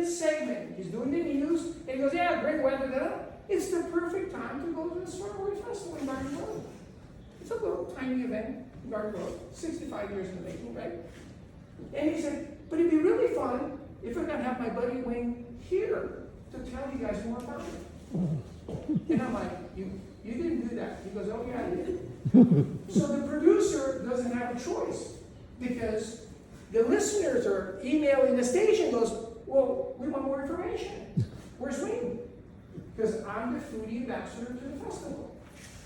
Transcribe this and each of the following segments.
this segment. He's doing the news, and he goes, yeah, great weather, da. It's the perfect time to go to the Strawberry Festival in Garden Road. It's a little tiny event in Garden Road, 65 years in the making, right? And he said, but it'd be really fun if I could have my buddy Wing here to tell you guys more about it. And I'm like, you didn't do that. He goes, oh yeah, I did. So the producer doesn't have a choice because the listeners are emailing the station, goes, well, we want more information. Where's Wing? Because I'm the foodie ambassador to the festival.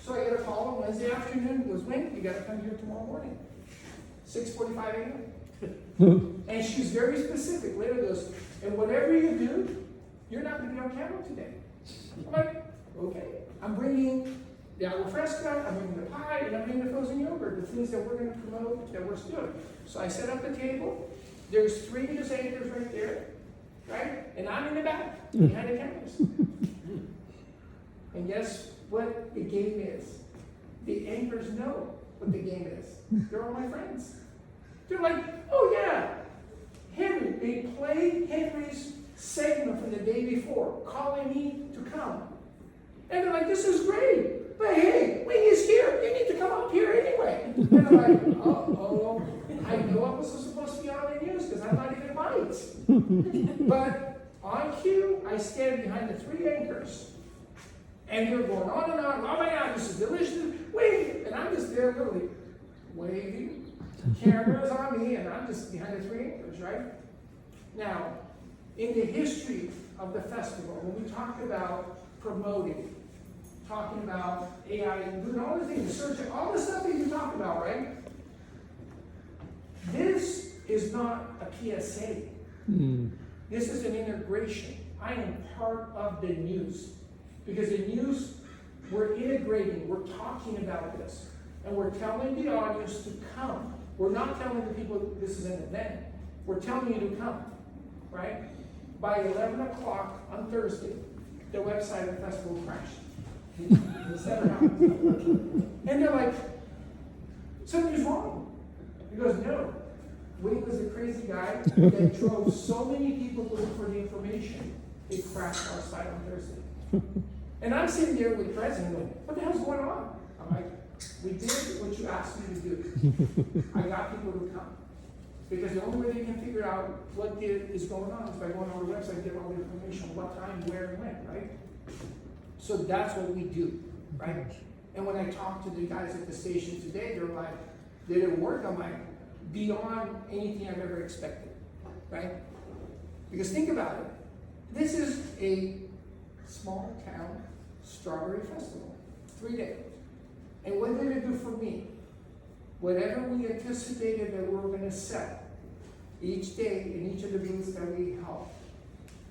So I get a call on Wednesday afternoon, goes, Wing, you gotta come here tomorrow morning, 6:45 a.m. And she's very specific. Later goes, and whatever you do, you're not gonna be on camera today. I'm like, okay. I'm bringing the agua fresca, I'm bringing the pie, and I'm bringing the frozen yogurt, the things that we're going to promote, that we're doing. So I set up the table. There's 3 news anchors right there, right? And I'm in the back, behind the cameras. And guess what the game is? The anchors know what the game is. They're all my friends. They're like, oh yeah, Henry. They played Henry's segment from the day before, calling me to come. And they're like, this is great, but hey, Wing is here. You need to come up here anyway. And I'm like, oh, I know I was supposed to be on the news because I'm not even bites. But on cue, I stand behind the 3 anchors. And they're going on and on. Oh my God, this is delicious. Wing. And I'm just there literally waving. Cameras on me, and I'm just behind the 3 anchors, right? Now, in the history of the festival, when we talk about promoting, talking about AI, and doing all the things, searching, all the stuff that you talk about, right? This is not a PSA. This is an integration. I am part of the news. Because the news, we're integrating, we're talking about this, and we're telling the audience to come. We're not telling the people this is an event. We're telling you to come, right? By 11 o'clock on Thursday, the website of the festival crashed. It's never happened. And they're like, something's wrong. He goes, no. Wing was a crazy guy that drove so many people to look for the information, it crashed our site on Thursday. And I'm sitting there with the president going, what the hell's going on? I'm like, we did what you asked me to do. I got people to come. Because the only way they can figure out what is going on is by going on our website and get all the information, what time, where, and when, right? So that's what we do, right? And when I talk to the guys at the station today, they're like, they didn't work. I'm like, beyond anything I've ever expected, right? Because think about it. This is a small town strawberry festival, 3 days. And what did it do for me? Whatever we anticipated that we were going to sell each day in each of the booths that we held,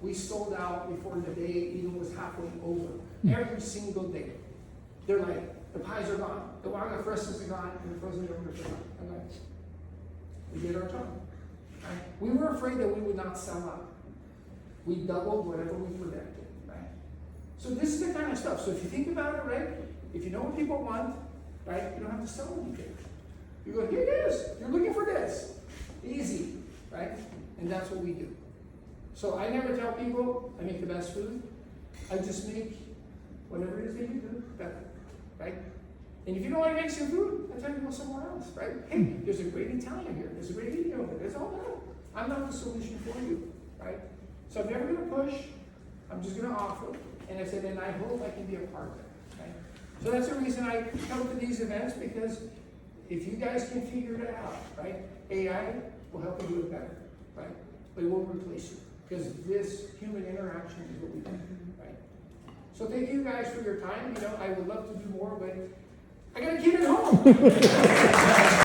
we sold out before the day even was halfway over. Every single day. They're like, the pies are gone, the agua frescas are gone, and the frozen yogurts are gone. I'm like, we did our job. Right? We were afraid that we would not sell out. We doubled whatever we predicted. Right? So this is the kind of stuff. So if you think about it, right? If you know what people want, right? You don't have to sell anything. You go, here it is. You're looking for this. Easy, right? And that's what we do. So I never tell people I make the best food. I just make whatever it is that you do better, right? And if you don't like Mexican food, I tell you to go somewhere else, right? Hey, there's a great Italian here. There's a great Indian over there. There's all that. I'm not the solution for you, right? So I'm never going to push. I'm just going to offer. And I said, and I hope I can be a part of it, right? So that's the reason I come to these events, because if you guys can figure it out, right? AI will help you do it better, right? But it won't replace you, because this human interaction is what we do, right? So thank you guys for your time. You know, I would love to do more, but I got a kid at home.